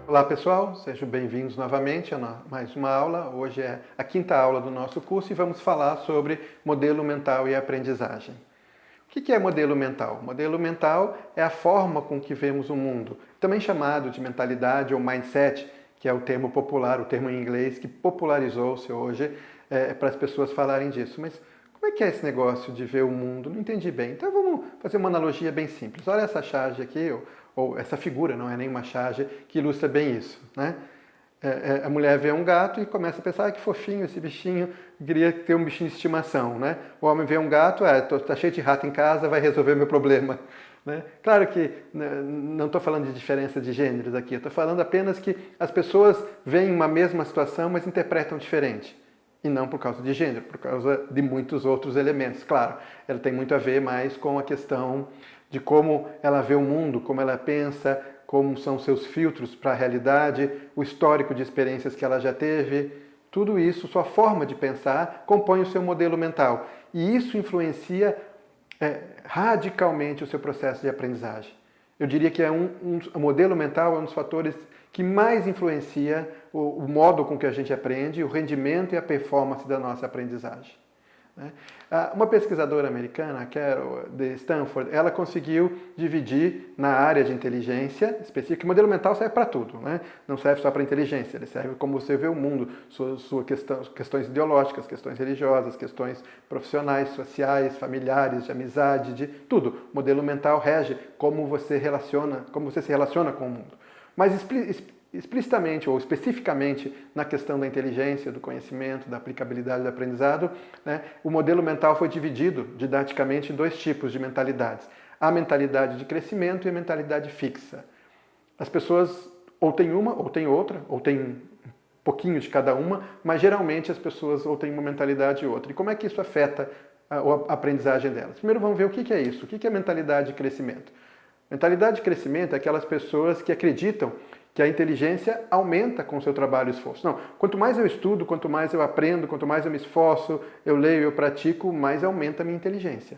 Olá pessoal, sejam bem-vindos novamente a mais uma aula. Hoje é a quinta aula do nosso curso e vamos falar sobre modelo mental e aprendizagem. O que é modelo mental? Modelo mental é a forma com que vemos o mundo, também chamado de mentalidade ou mindset, que é o termo popular, o termo em inglês que popularizou-se hoje para as pessoas falarem disso. Mas como é que é esse negócio de ver o mundo? Não entendi bem. Então vamos fazer uma analogia bem simples. Olha essa charge aqui, ou essa figura, não é nenhuma charge, que ilustra bem isso, né? A mulher vê um gato e começa a pensar, que fofinho esse bichinho, queria ter um bichinho de estimação, né? O homem vê um gato, tá cheio de rato em casa, vai resolver meu problema, né? Claro que não estou falando de diferença de gêneros aqui, eu estou falando apenas que as pessoas veem uma mesma situação, mas interpretam diferente. E não por causa de gênero, por causa de muitos outros elementos. Claro, ela tem muito a ver mais com a questão de como ela vê o mundo, como ela pensa, como são seus filtros para a realidade, o histórico de experiências que ela já teve. Tudo isso, sua forma de pensar, compõe o seu modelo mental. E isso influencia radicalmente o seu processo de aprendizagem. Eu diria que o modelo mental é um dos fatores que mais influencia o modo com que a gente aprende, o rendimento e a performance da nossa aprendizagem. Uma pesquisadora americana, a Carol, de Stanford, ela conseguiu dividir na área de inteligência específica. O modelo mental serve para tudo, né? Não serve só para inteligência, ele serve como você vê o mundo, questões ideológicas, questões religiosas, questões profissionais, sociais, familiares, de amizade, de tudo. O modelo mental rege como você se relaciona com o mundo. Mas explicitamente ou especificamente na questão da inteligência, do conhecimento, da aplicabilidade do aprendizado, né, o modelo mental foi dividido didaticamente em dois tipos de mentalidades. A mentalidade de crescimento e a mentalidade fixa. As pessoas ou têm uma, ou têm outra, ou têm um pouquinho de cada uma, mas geralmente as pessoas ou têm uma mentalidade e outra. E como é que isso afeta a aprendizagem delas? Primeiro vamos ver o que é isso. O que é mentalidade de crescimento? Mentalidade de crescimento é aquelas pessoas que acreditam que a inteligência aumenta com o seu trabalho e esforço. Não, quanto mais eu estudo, quanto mais eu aprendo, quanto mais eu me esforço, eu leio, eu pratico, mais aumenta a minha inteligência.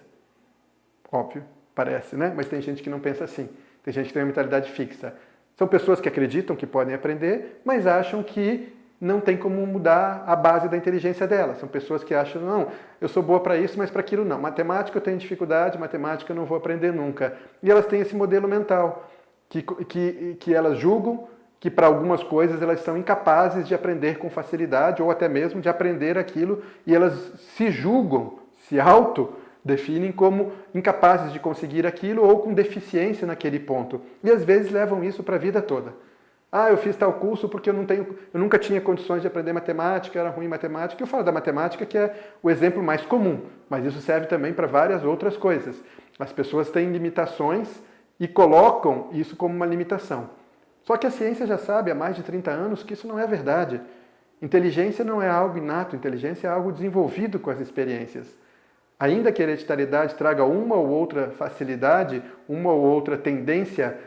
Óbvio, parece, né? Mas tem gente que não pensa assim. Tem gente que tem uma mentalidade fixa. São pessoas que acreditam que podem aprender, mas acham que não tem como mudar a base da inteligência delas. São pessoas que acham, não, eu sou boa para isso, mas para aquilo não. Matemática eu tenho dificuldade, matemática eu não vou aprender nunca. E elas têm esse modelo mental, que elas julgam que para algumas coisas elas são incapazes de aprender com facilidade ou até mesmo de aprender aquilo e elas se julgam, se autodefinem como incapazes de conseguir aquilo ou com deficiência naquele ponto. E às vezes levam isso para a vida toda. Eu fiz tal curso porque eu nunca tinha condições de aprender matemática, era ruim em matemática. Eu falo da matemática que é o exemplo mais comum, mas isso serve também para várias outras coisas. As pessoas têm limitações e colocam isso como uma limitação. Só que a ciência já sabe há mais de 30 anos que isso não é verdade. Inteligência não é algo inato, inteligência é algo desenvolvido com as experiências. Ainda que a hereditariedade traga uma ou outra facilidade, uma ou outra tendência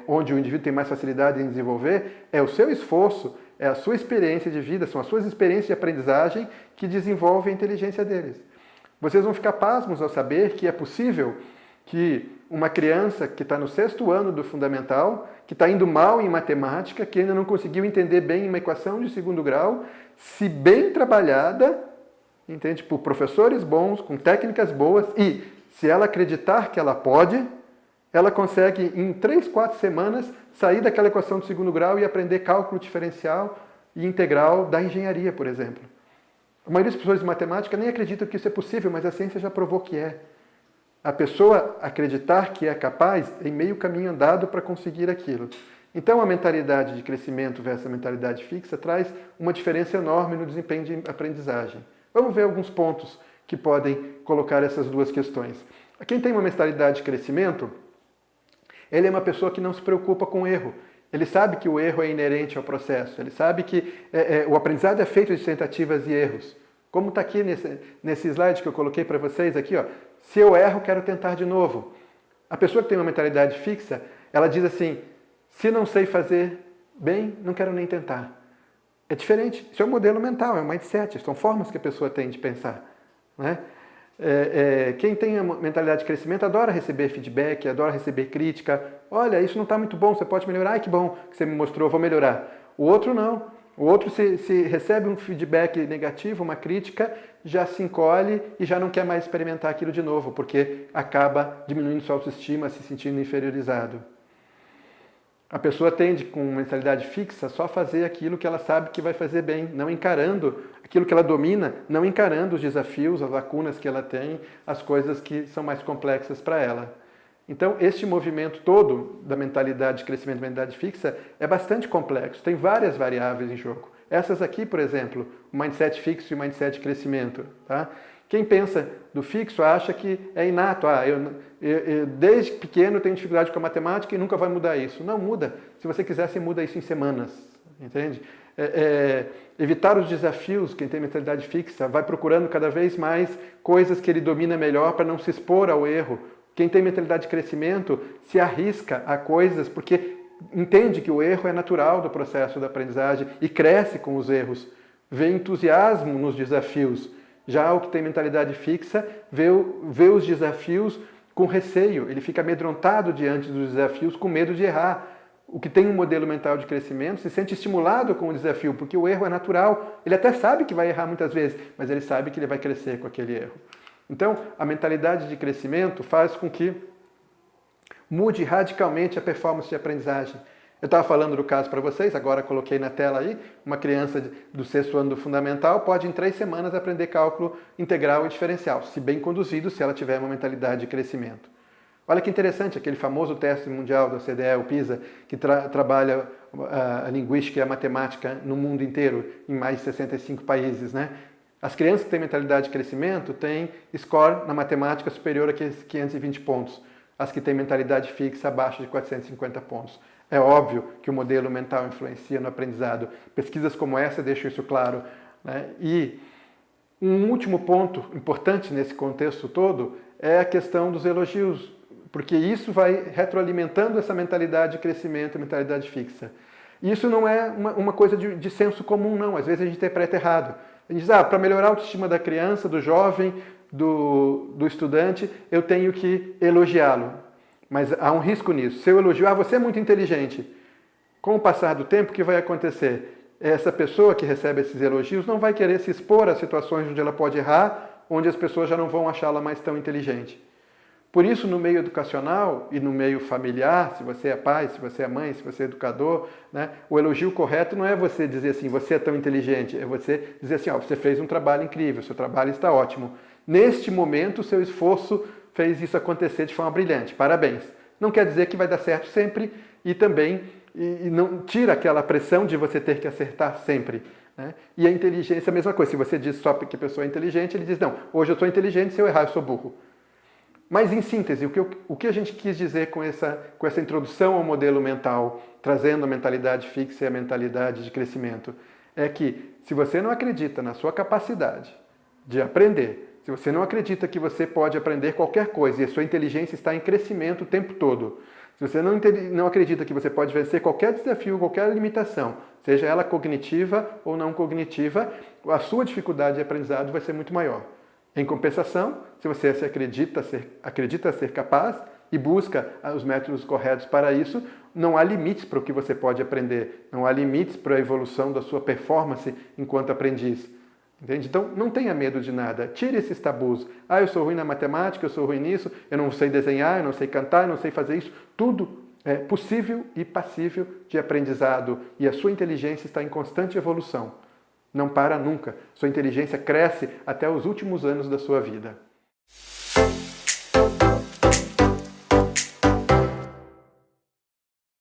onde o indivíduo tem mais facilidade em desenvolver, é o seu esforço, é a sua experiência de vida, são as suas experiências de aprendizagem que desenvolvem a inteligência deles. Vocês vão ficar pasmos ao saber que é possível que uma criança que está no 6º ano do fundamental, que está indo mal em matemática, que ainda não conseguiu entender bem uma equação de 2º grau, se bem trabalhada, entende, por professores bons, com técnicas boas, e se ela acreditar que ela pode, ela consegue em 3, 4 semanas sair daquela equação de 2º grau e aprender cálculo diferencial e integral da engenharia, por exemplo. A maioria das pessoas de matemática nem acreditam que isso é possível, mas a ciência já provou que é. A pessoa acreditar que é capaz em meio caminho andado para conseguir aquilo. Então, a mentalidade de crescimento versus a mentalidade fixa traz uma diferença enorme no desempenho de aprendizagem. Vamos ver alguns pontos que podem colocar essas duas questões. Quem tem uma mentalidade de crescimento, ele é uma pessoa que não se preocupa com o erro. Ele sabe que o erro é inerente ao processo. Ele sabe que o aprendizado é feito de tentativas e erros. Como está aqui nesse slide que eu coloquei para vocês aqui, ó. Se eu erro, quero tentar de novo. A pessoa que tem uma mentalidade fixa, ela diz assim, se não sei fazer bem, não quero nem tentar. É diferente. Isso é um modelo mental, é um mindset, são formas que a pessoa tem de pensar, né? Quem tem a mentalidade de crescimento adora receber feedback, adora receber crítica. Olha, isso não está muito bom, você pode melhorar. Ai, que bom que você me mostrou, vou melhorar. O outro não. O outro, se recebe um feedback negativo, uma crítica, já se encolhe e já não quer mais experimentar aquilo de novo, porque acaba diminuindo sua autoestima, se sentindo inferiorizado. A pessoa tende, com mentalidade fixa, só fazer aquilo que ela sabe que vai fazer bem, não encarando aquilo que ela domina, não encarando os desafios, as lacunas que ela tem, as coisas que são mais complexas para ela. Então, este movimento todo da mentalidade de crescimento, mentalidade fixa, é bastante complexo, tem várias variáveis em jogo. Essas aqui, por exemplo, o mindset fixo e o mindset de crescimento. Tá? Quem pensa do fixo acha que é inato. Eu desde pequeno tenho dificuldade com a matemática e nunca vai mudar isso. Não muda. Se você quiser, você muda isso em semanas. Entende? Evitar os desafios, quem tem mentalidade fixa, vai procurando cada vez mais coisas que ele domina melhor para não se expor ao erro. Quem tem mentalidade de crescimento se arrisca a coisas porque entende que o erro é natural do processo da aprendizagem e cresce com os erros. Vê entusiasmo nos desafios. Já o que tem mentalidade fixa vê os desafios com receio. Ele fica amedrontado diante dos desafios com medo de errar. O que tem um modelo mental de crescimento se sente estimulado com o desafio, porque o erro é natural. Ele até sabe que vai errar muitas vezes, mas ele sabe que ele vai crescer com aquele erro. Então, a mentalidade de crescimento faz com que mude radicalmente a performance de aprendizagem. Eu estava falando do caso para vocês, agora coloquei na tela aí, uma criança do 6º ano do fundamental pode em 3 semanas aprender cálculo integral e diferencial, se bem conduzido, se ela tiver uma mentalidade de crescimento. Olha que interessante, aquele famoso teste mundial da OCDE, o PISA, que trabalha a linguística e a matemática no mundo inteiro, em mais de 65 países, né? As crianças que têm mentalidade de crescimento têm score na matemática superior a 520 pontos. As que têm mentalidade fixa abaixo de 450 pontos. É óbvio que o modelo mental influencia no aprendizado. Pesquisas como essa deixam isso claro, né? E um último ponto importante nesse contexto todo é a questão dos elogios, porque isso vai retroalimentando essa mentalidade de crescimento, mentalidade fixa. Isso não é uma coisa de senso comum, não. Às vezes a gente interpreta errado. A gente diz, para melhorar a autoestima da criança, do jovem, do estudante, eu tenho que elogiá-lo. Mas há um risco nisso. Se eu elogio, você é muito inteligente. Com o passar do tempo, o que vai acontecer? Essa pessoa que recebe esses elogios não vai querer se expor a situações onde ela pode errar, onde as pessoas já não vão achá-la mais tão inteligente. Por isso, no meio educacional e no meio familiar, se você é pai, se você é mãe, se você é educador, né, o elogio correto não é você dizer assim, você é tão inteligente, é você dizer assim, você fez um trabalho incrível, seu trabalho está ótimo. Neste momento, o seu esforço fez isso acontecer de forma brilhante, parabéns. Não quer dizer que vai dar certo sempre e também não tira aquela pressão de você ter que acertar sempre. Né? E a inteligência é a mesma coisa, se você diz só que a pessoa é inteligente, ele diz, não, hoje eu sou inteligente, se eu errar eu sou burro. Mas, em síntese, o que a gente quis dizer com essa introdução ao modelo mental, trazendo a mentalidade fixa e a mentalidade de crescimento, é que se você não acredita na sua capacidade de aprender, se você não acredita que você pode aprender qualquer coisa e a sua inteligência está em crescimento o tempo todo, se você não acredita que você pode vencer qualquer desafio, qualquer limitação, seja ela cognitiva ou não cognitiva, a sua dificuldade de aprendizado vai ser muito maior. Em compensação, se você acredita ser capaz e busca os métodos corretos para isso, não há limites para o que você pode aprender, não há limites para a evolução da sua performance enquanto aprendiz. Entende? Então, não tenha medo de nada, tire esses tabus. Eu sou ruim na matemática, eu sou ruim nisso, eu não sei desenhar, eu não sei cantar, eu não sei fazer isso. Tudo é possível e passível de aprendizado e a sua inteligência está em constante evolução. Não para nunca. Sua inteligência cresce até os últimos anos da sua vida.